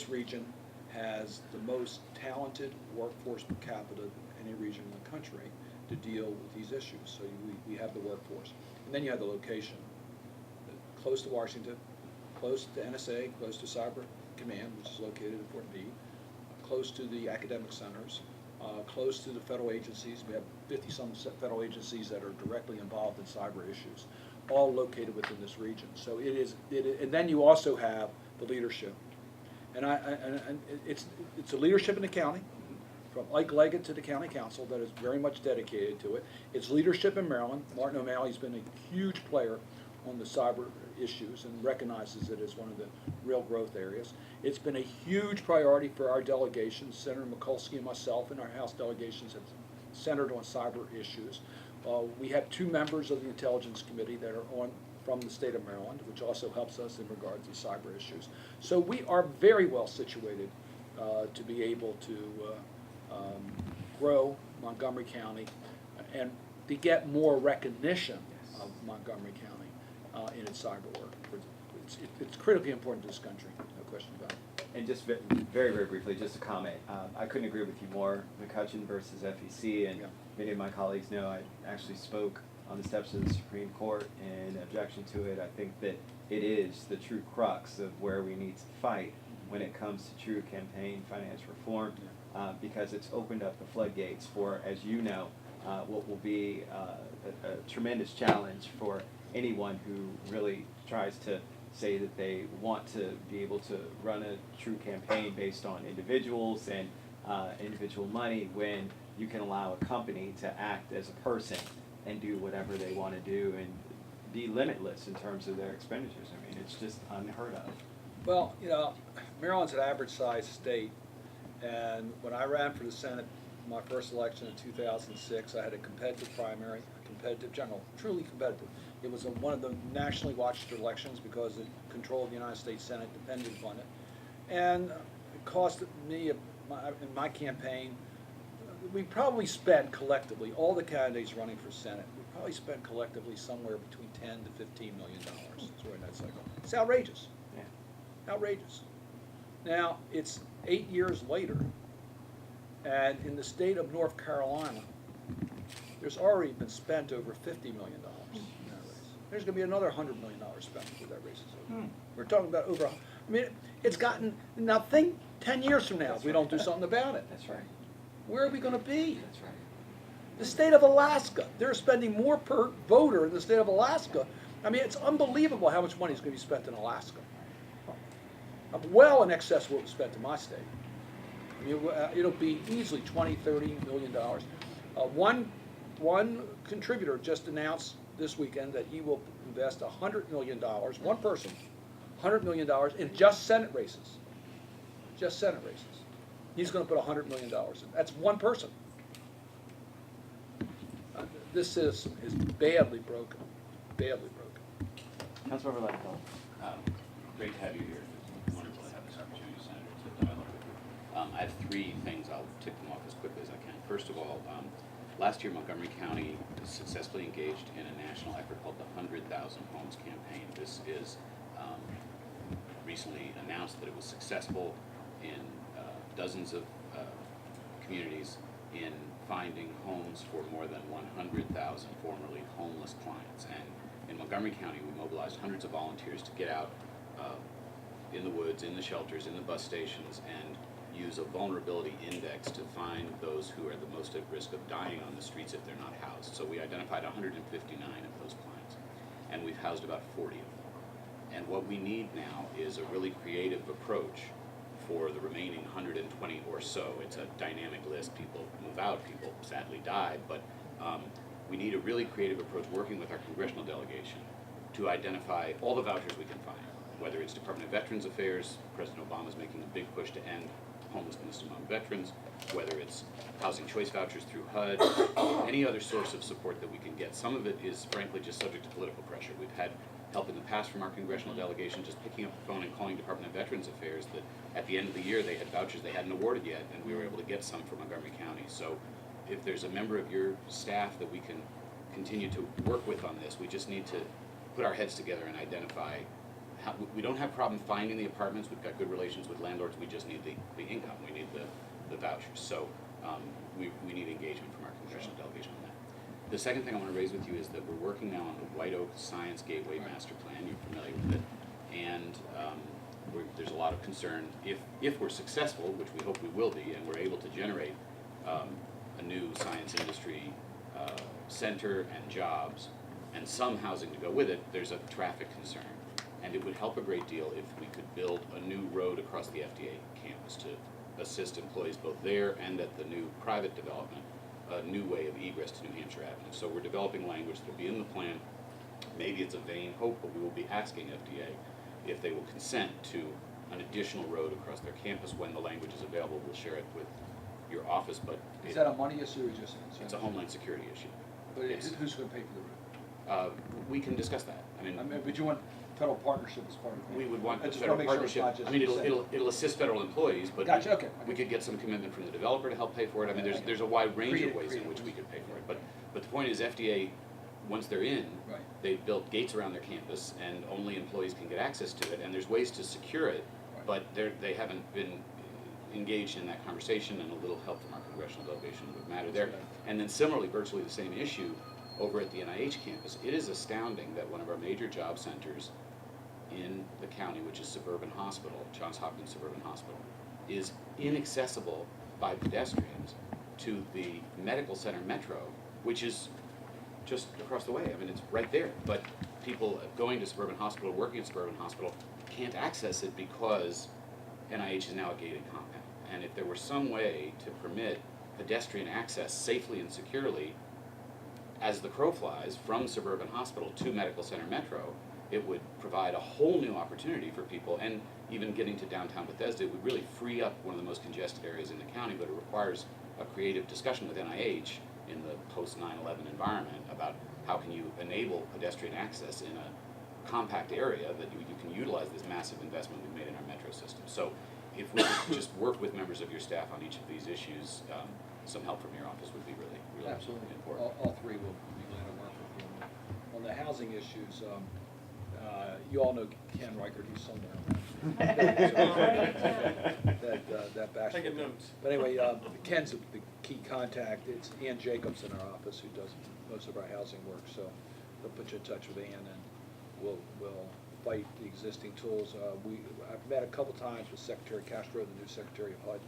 this region has the most talented workforce per capita of any region in the country to deal with these issues. So we have the workforce. And then you have the location. Close to Washington, close to NSA, close to Cyber Command, which is located in Fort Meade, close to the academic centers, close to the federal agencies. We have 50-some federal agencies that are directly involved in cyber issues, all located within this region. So and then you also have the leadership. And it's a leadership in the county, from Ike Leggett to the county council, that is very much dedicated to it. It's leadership in Maryland. Martin O'Malley's been a huge player on the cyber issues and recognizes it as one of the real growth areas. It's been a huge priority for our delegations. Senator Mikulski and myself and our House delegations have centered on cyber issues. We have 2 members of the Intelligence Committee that are from the state of Maryland, which also helps us in regards to cyber issues. So we are very well situated to be able to grow Montgomery County and to get more recognition of Montgomery County in its cyber work. It's critically important to this country, no question about it. And just very, very briefly, just a comment. I couldn't agree with you more. McCutcheon versus FEC, and Yeah. many of my colleagues know I actually spoke on the steps of the Supreme Court in objection to it. I think that it is the true crux of where we need to fight when it comes to true campaign finance reform, because it's opened up the floodgates for, as you know, what will be a tremendous challenge for anyone who really tries to say that they want to be able to run a true campaign based on individuals and individual money, when you can allow a company to act as a person and do whatever they want to do and be limitless in terms of their expenditures. I mean, it's just unheard of. Well, you know, Maryland's an average-sized state, and when I ran for the Senate, my first election in 2006, I had a competitive primary, a competitive general, truly competitive. It was one of the nationally watched elections because the control of the United States Senate depended upon it. And it cost me, in my campaign, we probably spent collectively, all the candidates running for Senate, we probably spent collectively somewhere between $10 to $15 million during that cycle. It's outrageous. Yeah. Outrageous. Now, it's 8 years later, and in the state of North Carolina, there's already been spent over $50 million in that race. There's going to be another $100 million spent before that race is over. We're talking about over, I mean, it's gotten, now think 10 years from now if we don't do something about it. That's right. Where are we going to be? That's right. The state of Alaska, they're spending more per voter in the state of Alaska. I mean, it's unbelievable how much money is going to be spent in Alaska. Well in excess of what was spent in my state. I mean, it'll be easily $20, $30 million. One contributor just announced this weekend that he will invest $100 million, one person, $100 million in just Senate races. Just Senate races. He's going to put $100 million in. That's one person. This system is badly broken. Badly broken. Councilmember Ledfeld. Great to have you here. It's wonderful to have this opportunity, Senator, to dialogue with you. I have 3 things. I'll tick them off as quickly as I can. First of all, last year Montgomery County successfully engaged in a national effort called the 100,000 Homes Campaign. This is recently announced that it was successful in dozens of communities in finding homes for more than 100,000 formerly homeless clients. And in Montgomery County, we mobilized hundreds of volunteers to get out in the woods, in the shelters, in the bus stations, and use a vulnerability index to find those who are the most at risk of dying on the streets if they're not housed. So we identified 159 of those clients, and we've housed about 40 of them. And what we need now is a really creative approach for the remaining 120 or so. It's a dynamic list. People move out, people sadly die, but we need a really creative approach working with our congressional delegation to identify all the vouchers we can find, whether it's Department of Veterans Affairs. President Obama is making a big push to end homelessness among veterans, whether it's housing choice vouchers through HUD, any other source of support that we can get. Some of it is frankly just subject to political pressure. We've had help in the past from our congressional delegation just picking up the phone and calling Department of Veterans Affairs that at the end of the year they had vouchers they hadn't awarded yet, and we were able to get some for Montgomery County. So if there's a member of your staff that we can continue to work with on this, we just need to put our heads together and identify we don't have problem finding the apartments. We've got good relations with landlords. We just need the income. We need the vouchers. So we need engagement from our congressional delegation on that. The second thing I want to raise with you is that we're working now on the White Oak Science Gateway Master Plan. You're familiar with it. And there's a lot of concern if we're successful, which we hope we will be, and we're able to generate a new science industry center and jobs and some housing to go with it, there's a traffic concern. And it would help a great deal if we could build a new road across the FDA campus to assist employees both there and at the new private development, a new way of egress to New Hampshire Avenue. So we're developing language that will be in the plan. Maybe it's a vain hope, but we will be asking FDA if they will consent to an additional road across their campus. When the language is available, we'll share it with your office, but Is that a money issue or just? it's a homeland security issue. But Yes. who's going to pay for the road? We can discuss that. I mean, But you want federal partnership as part of it? we would want I the just federal wanna make sure it's partnership. not I mean, just it'll assist federal employees, but Gotcha, okay. we could get some commitment from the developer to help pay for it. I mean, Okay. there's a wide range of Creative- ways in creative. which we could pay for it. But the point is, FDA, once they're in, Right. they've built gates around their campus, and only employees can get access to it. And there's ways to secure it, Right. but they haven't been engaged in that conversation, and a little help from our congressional delegation would matter there. Okay. And then similarly, virtually the same issue over at the NIH campus. It is astounding that one of our major job centers in the county, which is Suburban Hospital, Johns Hopkins Suburban Hospital, is inaccessible by pedestrians to the medical center metro, which is just across the way. I mean, it's right there. But people going to Suburban Hospital, working at Suburban Hospital, can't access it because NIH is now a gated compound. And if there were some way to permit pedestrian access safely and securely, as the crow flies, from Suburban Hospital to Medical Center Metro, it would provide a whole new opportunity for people. And even getting to downtown Bethesda, it would really free up one of the most congested areas in the county, but it requires a creative discussion with NIH in the post 9/11 environment about how can you enable pedestrian access in a compact area that you can utilize this massive investment we've made in our metro system. So if we could just work with members of your staff on each of these issues, some help from your office would be really Absolutely. important. All three will be glad to work with you. On the housing issues, you all know Ken Reichert, he's somewhere around. That bachelor. Taking notes. But anyway, Ken's the key contact. It's Ann Jacobs in our office who does most of our housing work, so they'll put you in touch with Ann and we'll fight the existing tools. I've met a couple times with Secretary Castro, the new Secretary of HUD.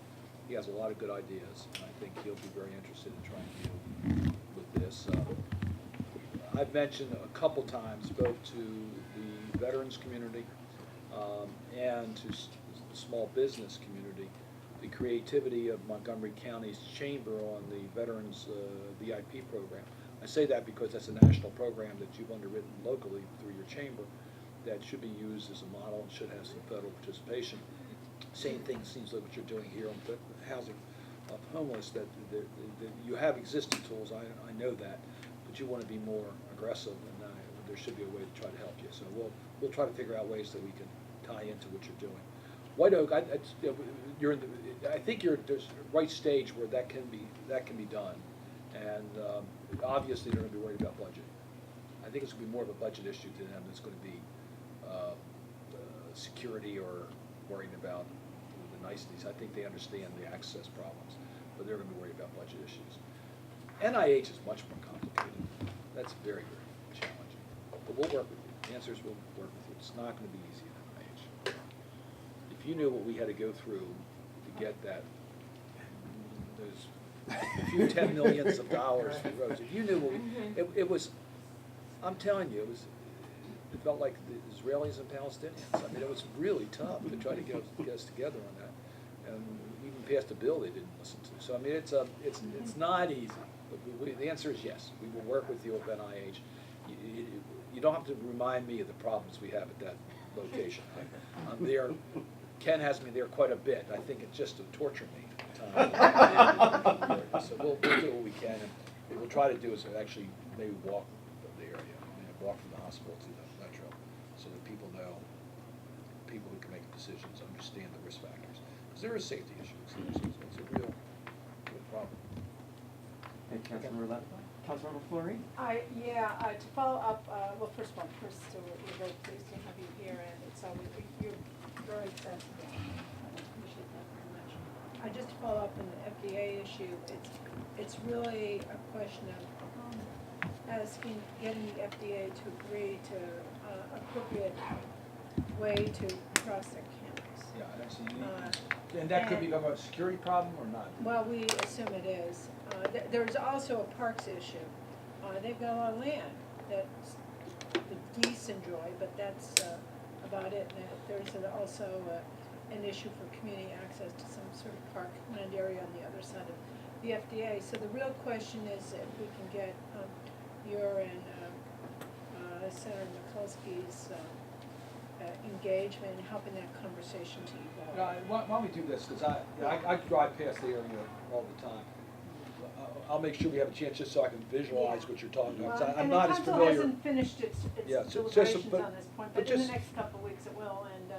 He has a lot of good ideas, and I think he'll be very interested in trying to deal with this. I've mentioned a couple times both to the veterans community and to the small business community, the creativity of Montgomery County's chamber on the veterans VIP program. I say that because that's a national program that you've underwritten locally through your chamber that should be used as a model and should have some federal participation. Same thing seems like what you're doing here on the housing of homeless, that you have existing tools, I know that, but you want to be more aggressive, and there should be a way to try to help you. So we'll try to figure out ways that we can tie into what you're doing. White Oak, you're in I think you're there's a right stage where that can be done, and obviously they're going to be worried about budget. I think it's going to be more of a budget issue to them. It's going to be security or worrying about the niceties. I think they understand the access problems, but they're going to be worried about budget issues. NIH is much more complicated. That's very, very challenging. But we'll work with you. The answer is we'll work with you. It's not going to be easy at NIH. If you knew what we had to go through to get that, those few 10 millions of dollars for roads, if you knew what it was, I'm telling you, it felt like the Israelis and Palestinians. I mean, it was really tough to try to get us together on that. And even passed a bill they didn't listen to. So I mean, it's not easy. But the answer is yes. We will work with you at NIH. You don't have to remind me of the problems we have at that location. I'm there. Ken has me there quite a bit. I think it's just to torture me. So we'll do what we can, and what we'll try to do is actually maybe walk the area, walk from the hospital to the metro, so that people know, people who can make decisions understand the risk factors. Because there are safety issues. It's a real problem. Hey, Councilmember Left? Councilmember Fleury? To follow up, well, first of all, Chris, so we're very pleased to have you here, and it's always, you're very sensible. I appreciate that very much. Just to follow up on the FDA issue, it's really a question of getting the FDA to agree to appropriate way to cross their campus. Yeah, that's the, and that could become a security problem or not? Well, we assume it is. There's also a parks issue. They've got a lot of land that the geese enjoy, but that's about it. And there's also an issue for community access to some sort of parkland area on the other side of the FDA. So the real question is if we can get your and Senator Mikulski's engagement in helping that conversation to evolve. Why don't we do this, because I drive past the area all the time. I'll make sure we have a chance just so I can visualize what you're talking about. 'Cause I'm not as familiar. And the council hasn't finished its Yeah, so deliberations but- on this point, but but in the just- next couple of weeks it will, and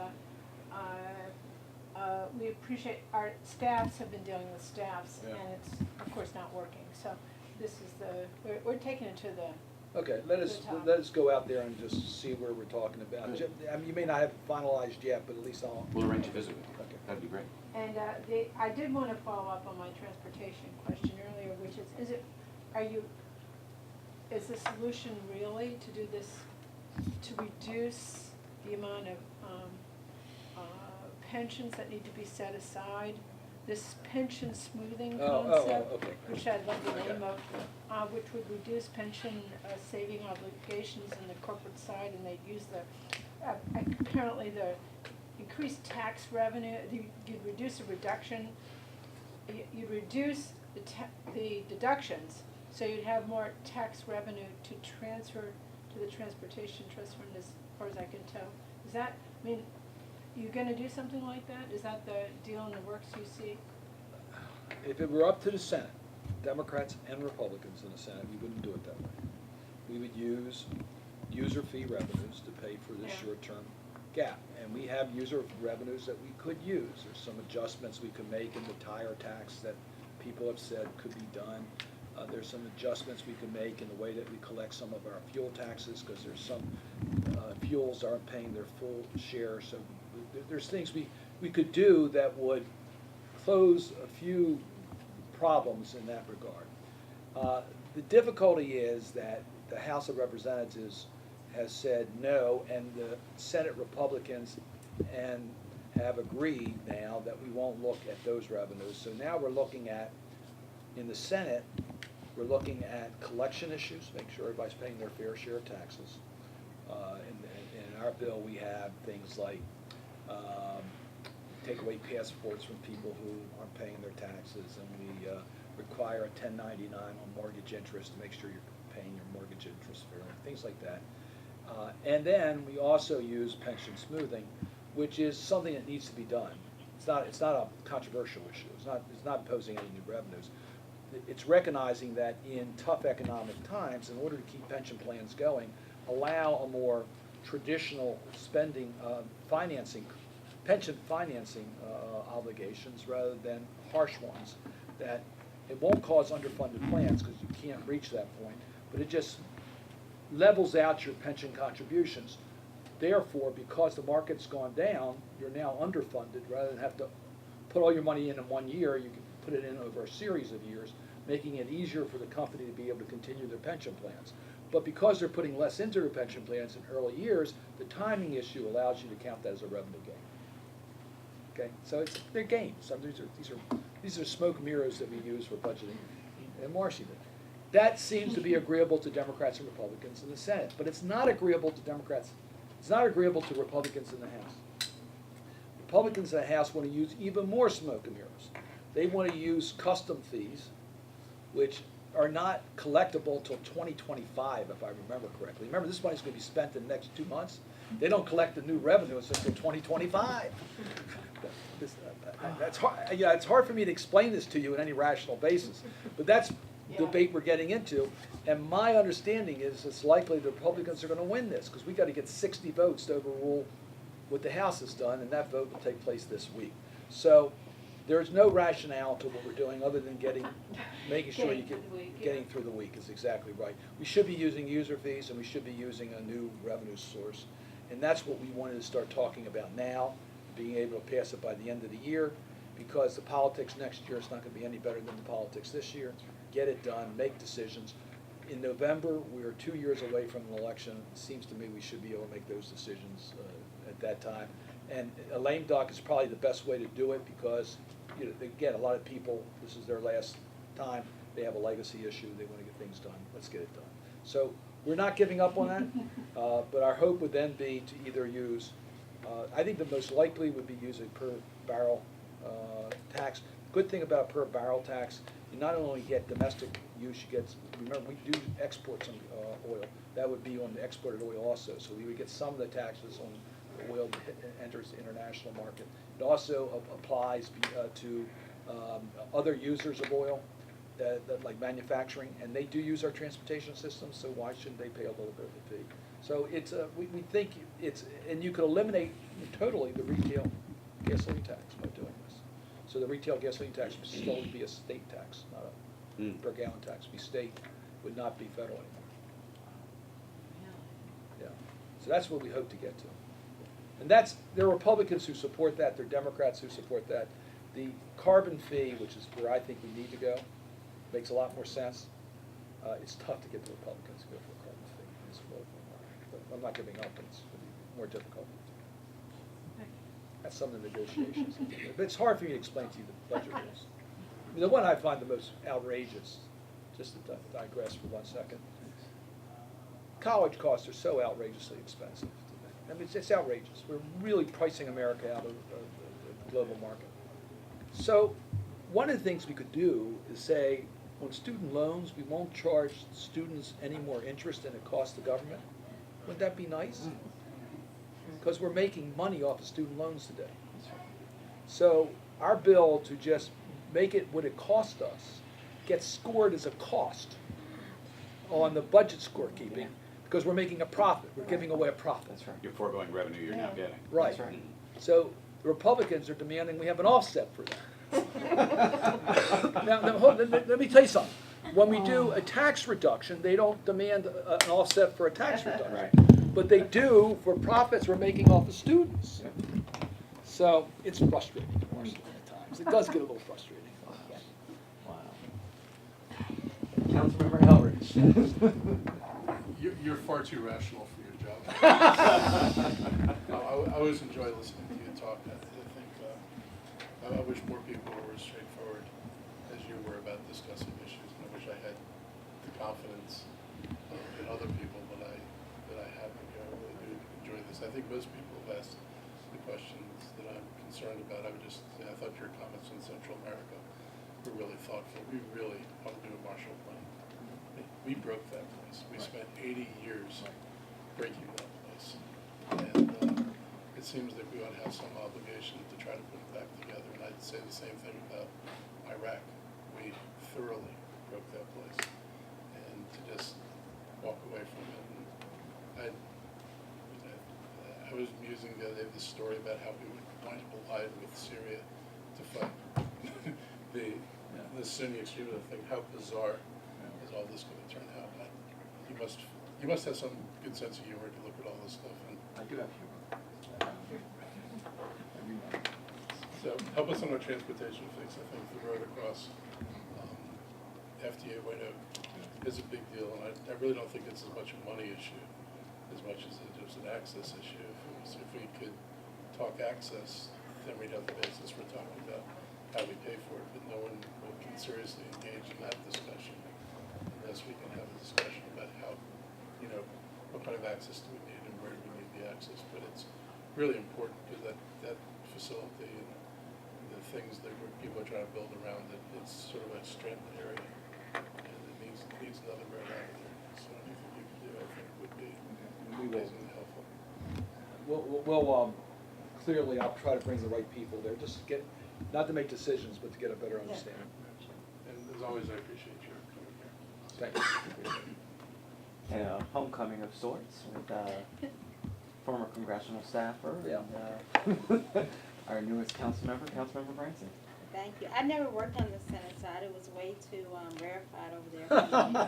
we appreciate, our staffs have been dealing with staffs, Yeah. and it's, of course, not working, so this is we're taking it to the, Okay, let us go out there and just see where we're talking about. I mean, you may not have it finalized yet, but at least I'll. We'll arrange a visit with you. Okay. That'd be great. and I did want to follow up on my transportation question earlier, which is the solution really to do this, to reduce the amount of pensions that need to be set aside? This pension smoothing concept, okay. which I'd love the name Okay. of, which would reduce pension saving obligations in the corporate side, and they'd use apparently the increased tax revenue, you'd reduce a reduction, you'd reduce the deductions, so you'd have more tax revenue to transfer to the Transportation Trust Fund, as far as I can tell. Is that, I mean, you gonna do something like that? Is that the deal in the works you see? If it were up to the Senate, Democrats and Republicans in the Senate, we wouldn't do it that way. We would use user fee revenues to pay for this Yeah. short-term gap. And we have user revenues that we could use. There's some adjustments we could make in the tire tax that people have said could be done. There's some adjustments we can make in the way that we collect some of our fuel taxes, because there's some fuels aren't paying their full share. So there's things we could do that would close a few problems in that regard. The difficulty is that the House of Representatives has said no, and the Senate Republicans have agreed now that we won't look at those revenues. So now we're looking at, in the Senate, we're looking at collection issues, make sure everybody's paying their fair share of taxes. In our bill, we have things like take away passports from people who aren't paying their taxes, and we require a 1099 on mortgage interest to make sure you're paying your mortgage interest fairly, things like that. And then we also use pension smoothing, which is something that needs to be done. It's not a controversial issue. It's not imposing any new revenues. It's recognizing that in tough economic times, in order to keep pension plans going, allow a more traditional spending, pension financing obligations rather than harsh ones. That it won't cause underfunded plans because you can't reach that point, but it just levels out your pension contributions. Therefore, because the market's gone down, you're now underfunded. Rather than have to put all your money in 1 year, you can put it in over a series of years, making it easier for the company to be able to continue their pension plans. But because they're putting less into their pension plans in early years, the timing issue allows you to count that as a revenue gain. Okay, so they're gains. These are smoke mirrors that we use for budgeting, and Marcy did. That seems to be agreeable to Democrats and Republicans in the Senate, but it's not agreeable to Democrats. It's not agreeable to Republicans in the House. Republicans in the House want to use even more smoke and mirrors. They want to use custom fees, which are not collectible until 2025, if I remember correctly. Remember, this money's going to be spent in the next 2 months. They don't collect the new revenue until 2025. That's hard. Yeah, it's hard for me to explain this to you on any rational basis, but that's the debate we're getting into. And my understanding is it's likely the Republicans are going to win this because we got to get 60 votes to overrule what the House has done, and that vote will take place this week. So there's no rationale to what we're doing other than making sure you Getting get, through the week, getting yeah. through the week is exactly right. We should be using user fees and we should be using a new revenue source. And that's what we wanted to start talking about now, being able to pass it by the end of the year, because the politics next year is not gonna be any better than the politics this year. Get it done, make decisions. In November, we are 2 years away from an election. It seems to me we should be able to make those decisions at that time. And a lame duck is probably the best way to do it because, you know, again, a lot of people, this is their last time, they have a legacy issue, they want to get things done, let's get it done. So we're not giving up on that, but our hope would then be to either use, I think the most likely would be using per barrel tax. Good thing about per barrel tax, you not only get domestic use, you get, remember, we do export some oil. That would be on the exported oil also, so we would get some of the taxes on the oil that enters the international market. It also applies to other users of oil, that like manufacturing, and they do use our transportation system, so why shouldn't they pay a little bit of a fee? So it's, we think it's, and you could eliminate totally the retail gasoline tax by doing this. So the retail gasoline tax would slowly be a state tax, not a per gallon tax, be state, would not be federal anymore. Yeah, so that's what we hope to get to. And that's, there are Republicans who support that, there are Democrats who support that. The carbon fee, which is where I think we need to go, makes a lot more sense. It's tough to get the Republicans to go for a carbon fee in this political environment, but I'm not giving up, it's gonna be more difficult. That's some of the negotiations. But it's hard for me to explain to you the budget rules. I mean, the one I find the most outrageous, just to digress for 1 second, college costs are so outrageously expensive today. I mean, it's outrageous. We're really pricing America out of the global market. So one of the things we could do is say, on student loans, we won't charge students any more interest than it costs the government. Wouldn't that be nice? Because we're making money off of student loans today. So our bill to just make it what it cost us gets scored as a cost on the budget scorekeeping because we're making a profit. We're giving away a profit. That's right. Your foregoing revenue you're now getting. Right. That's right. So the Republicans are demanding we have an offset for that. Now hold, let me tell you something. When we do a tax reduction, they don't demand an offset for a tax reduction. Right. But they do for profits we're making off of students. So it's frustrating at times. It does get a little frustrating. Wow. Councilmember Helrich. You're far too rational for your job. I always enjoy listening to you talk. I wish more people were as straightforward as you were about discussing issues, and I wish I had the confidence in other people that I have. I really do enjoy this. I think most people have asked the questions that I'm concerned about. I thought your comments on Central America were really thoughtful. We really ought to do a Marshall Plan. We broke that place. We spent 80 years breaking that place. And it seems that we ought to have some obligation to try to put it back together. And I'd say the same thing about Iraq. We thoroughly broke that place. And to just walk away from it. And I was musing the other day this story about how we would wind up allied with Syria to fight the Sunni extremism thing. How bizarre is all this going to turn out? You must have some good sense of humor to look at all this stuff. And I do have humor. so help us on our transportation fix. I think the road across FDA White Oak is a big deal, and I really don't think it's as much a money issue as much as it is an access issue. If we could talk access, then we'd have the basis for talking about how we pay for it, but no one can seriously engage in that discussion unless we can have a discussion about how, what kind of access do we need and where do we need the access. But it's really important because that facility and the things that people are trying to build around it, it's sort of a stranded area, and it needs another road out of there. So anything you can do, I think, would be amazingly helpful. We'll clearly, I'll try to bring the right people there, just to get, not to make decisions, but to get a better understanding. And as always, I appreciate your coming here. Thank you. And a homecoming of sorts with former congressional staffer and our newest council member, Councilmember Branson. Thank you. I never worked on the Senate side. It was way too rarefied over there for me.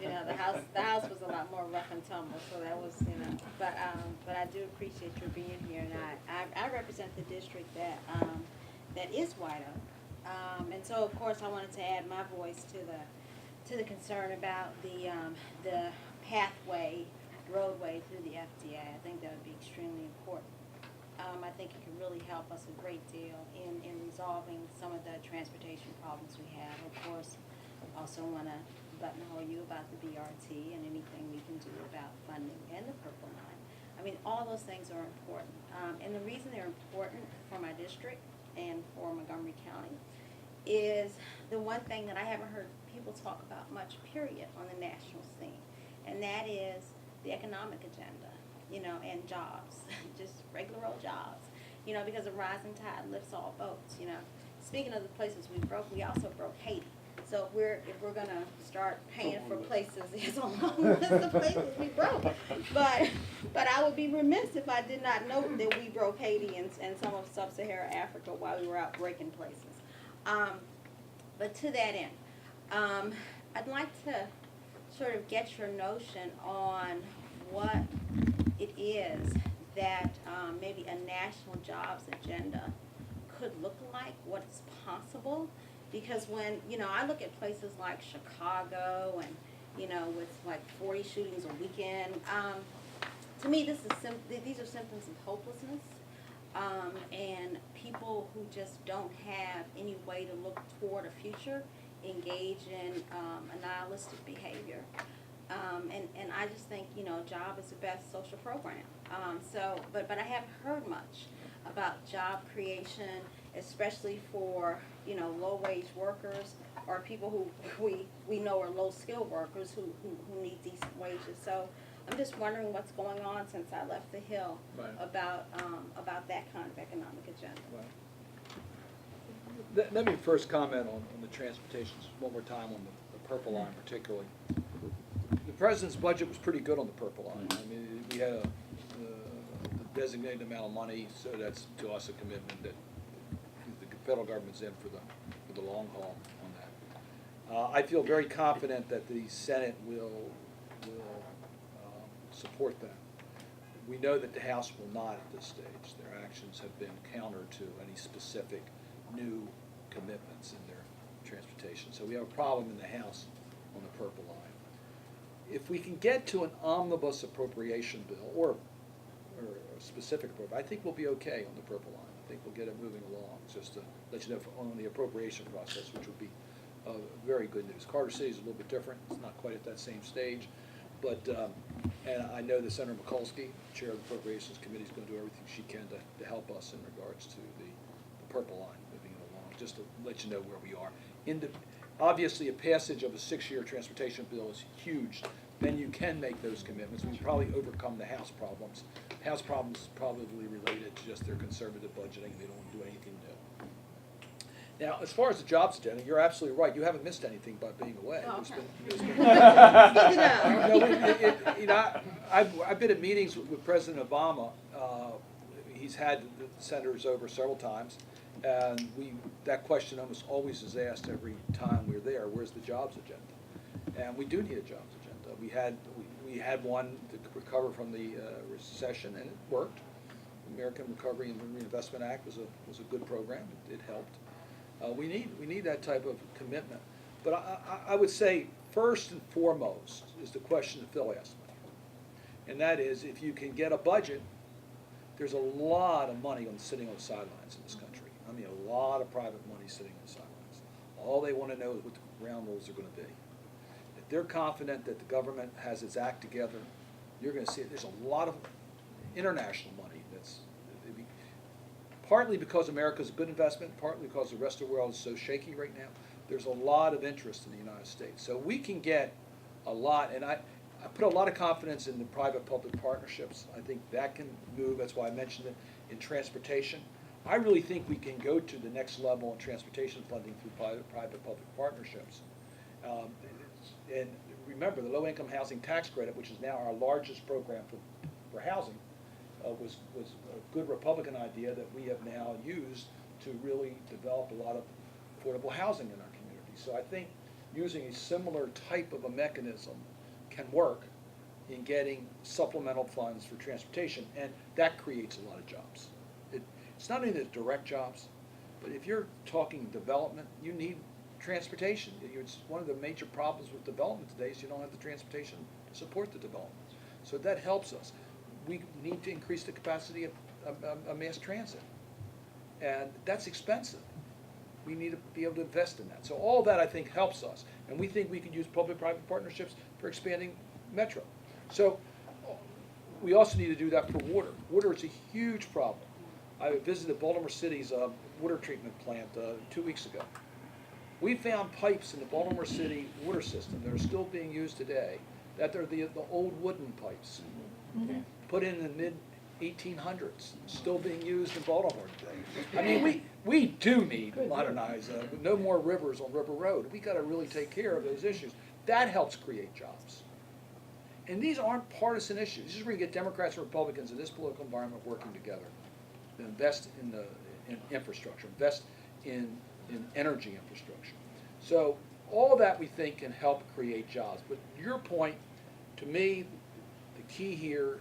You know, the house was a lot more rough and tumble, so that was, you know. But I do appreciate your being here, and I represent the district that is White Oak. And so of course I wanted to add my voice to the concern about the pathway roadway through the FDA. I think that would be extremely important. I think it could really help us a great deal in resolving some of the transportation problems we have. Of course, also want to buttonhole you about the BRT and anything we can do about funding and the Purple Line. I mean, all those things are important. And the reason they're important for my district and for Montgomery County is the one thing that I haven't heard people talk about much, period, on the national scene. And that is the economic agenda, you know, and jobs, just regular old jobs, you know, because a rising tide lifts all boats, you know. Speaking of the places we broke, we also broke Haiti. So if we're gonna start paying for places, it's a long list of places we broke. But I would be remiss if I did not note that we broke Haiti and some of sub-Saharan Africa while we were out breaking places. But to that end, I'd like to sort of get your notion on what it is that maybe a national jobs agenda could look like, what's possible. Because when, you know, I look at places like Chicago and, you know, with like 40 shootings a weekend, to me these are symptoms of hopelessness and people who just don't have any way to look toward a future engage in a nihilistic behavior. And I just think, you know, job is the best social program. But I haven't heard much about job creation, especially for, you know, low-wage workers or people who we know are low-skilled workers who need decent wages. So I'm just wondering what's going on since I left the Hill Right. about that kind of economic agenda. Right. Let me first comment on the transportation one more time on the Purple Line particularly. The President's budget was pretty good on the Purple Line. I mean, we had a designated amount of money, so that's to us a commitment that the federal government's in for the long haul on that. I feel very confident that the Senate will support that. We know that the House will not at this stage. Their actions have been counter to any specific new commitments in their transportation. So we have a problem in the House on the Purple Line. If we can get to an omnibus appropriation bill or a specific appropriation, I think we'll be okay on the Purple Line. I think we'll get it moving along. Just to let you know on the appropriation process, which would be very good news. Carter City is a little bit different. It's not quite at that same stage. But, and I know that Senator Mikulski, Chair of the Appropriations Committee, is going to do everything she can to help us in regards to the Purple Line moving it along, just to let you know where we are. Obviously, a passage of a 6-year transportation bill is huge. Then you can make those commitments. We probably overcome the House problems. House problems probably related to just their conservative budgeting. They don't want to do anything new. Now, as far as the jobs agenda, you're absolutely right. You haven't missed anything by being away. Oh, There's okay. been, you know, I've been at meetings with President Obama. He's had the senators over several times, and that question almost always is asked every time we're there. Where's the jobs agenda? And we do need a jobs agenda. We had one to recover from the recession, and it worked. The American Recovery and Reinvestment Act was a good program. It helped. We need that type of commitment. But I would say first and foremost is the question that Phil asked me. And that is, if you can get a budget, there's a lot of money sitting on the sidelines in this country. I mean, a lot of private money sitting on the sidelines. All they want to know is what the ground rules are going to be. If they're confident that the government has its act together, you're going to see it. There's a lot of international money that's partly because America's a good investment, partly because the rest of the world is so shaky right now. There's a lot of interest in the United States. So we can get a lot, and I put a lot of confidence in the private-public partnerships. I think that can move. That's why I mentioned it in transportation. I really think we can go to the next level in transportation funding through private-public partnerships. And remember, the low-income housing tax credit, which is now our largest program for housing, was a good Republican idea that we have now used to really develop a lot of affordable housing in our community. So I think using a similar type of a mechanism can work in getting supplemental funds for transportation, and that creates a lot of jobs. It's not only the direct jobs, but if you're talking development, you need transportation. It's one of the major problems with development today is you don't have the transportation to support the development. So that helps us. We need to increase the capacity of mass transit, and that's expensive. We need to be able to invest in that. So all that, I think, helps us, and we think we could use public-private partnerships for expanding Metro. So we also need to do that for water. Water is a huge problem. I visited Baltimore City's water treatment plant 2 weeks ago. We found pipes in the Baltimore City water system that are still being used today, that are the old wooden pipes, put in the mid-1800s, still being used in Baltimore today. I mean, we do need to modernize, no more rivers on River Road. We got to really take care of those issues. That helps create jobs. And these aren't partisan issues. This is where you get Democrats and Republicans in this political environment working together. Invest in infrastructure, invest in energy infrastructure. So all that we think can help create jobs. But your point, to me, the key here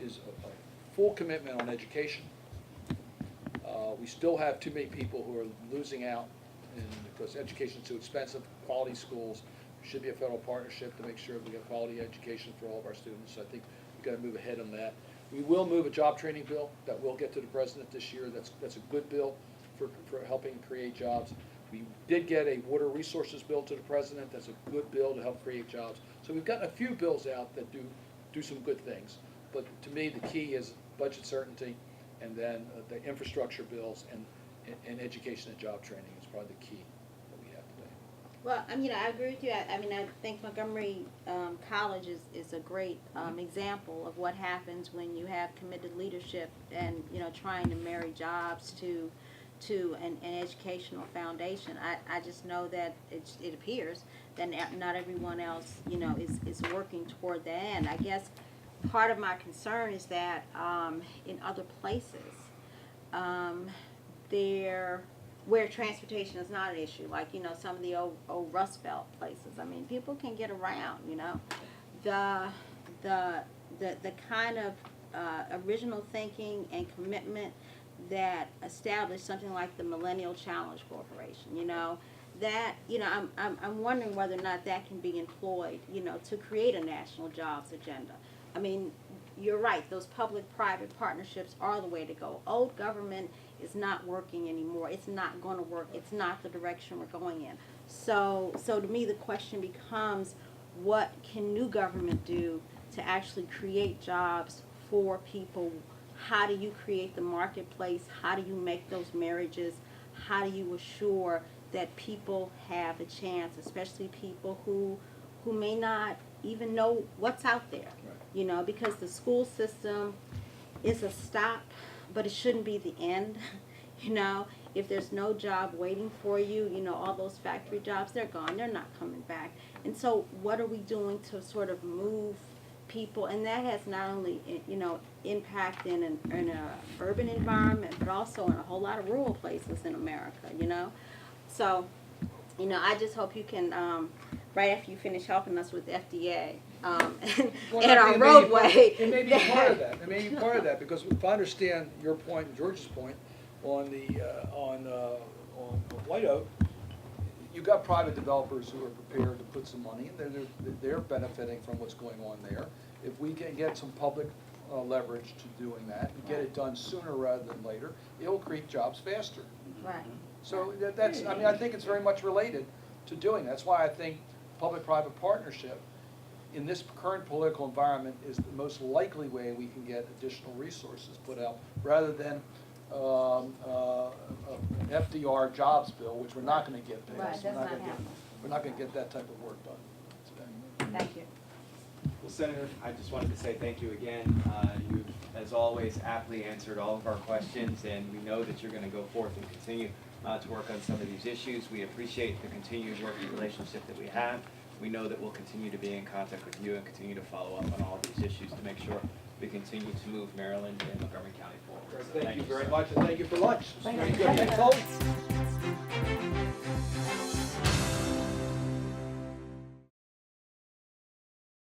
is a full commitment on education. We still have too many people who are losing out because education is too expensive. Quality schools, there should be a federal partnership to make sure we get quality education for all of our students. So I think we've got to move ahead on that. We will move a job training bill that will get to the president this year. That's a good bill for helping create jobs. We did get a water resources bill to the president. That's a good bill to help create jobs. So we've gotten a few bills out that do some good things. But to me, the key is budget certainty, and then the infrastructure bills and education and job training is probably the key that we have today. Well, I mean, I agree with you. I mean, I think Montgomery College is a great example of what happens when you have committed leadership and, trying to marry jobs to an educational foundation. I just know that it appears that not everyone else, is working toward that end. I guess part of my concern is that in other places, where transportation is not an issue, like, some of the old Rust Belt places. I mean, people can get around, The kind of original thinking and commitment that established something like the Millennial Challenge Corporation, that, I'm wondering whether or not that can be employed, to create a national jobs agenda. I mean, you're right, those public-private partnerships are the way to go. Old government is not working anymore. It's not going to work. It's not the direction we're going in. So to me, the question becomes, what can new government do to actually create jobs for people? How do you create the marketplace? How do you make those marriages? How do you assure that people have a chance, especially people who may not even know what's out there? Right. Because the school system is a stop, but it shouldn't be the end. If there's no job waiting for you, all those factory jobs, they're gone. They're not coming back. And so what are we doing to sort of move people? And that has not only, impact in an urban environment, but also in a whole lot of rural places in America, So, I just hope you can, right after you finish helping us with FDA, and our roadway. It may be part of that. It may be part of that, because if I understand your point and George's point on White Oak, you've got private developers who are prepared to put some money, and they're benefiting from what's going on there. If we can get some public leverage to doing that and get it done sooner rather than later, it will create jobs faster. Right. So that's, I think it's very much related to doing that. That's why I think public-private partnership in this current political environment is the most likely way we can get additional resources put out, rather than an FDR jobs bill, which we're not going to get passed. Right, that's not happening. We're not going to get that type of work done. Thank you. Well, Senator, I just wanted to say thank you again. You've, as always, aptly answered all of our questions, and we know that you're going to go forth and continue to work on some of these issues. We appreciate the continued working relationship that we have. We know that we'll continue to be in contact with you and continue to follow up on all of these issues to make sure we continue to move Maryland and Montgomery County forward. So Thank you very sir. much, and thank you for lunch. Thank Very you. good. Thanks, folks.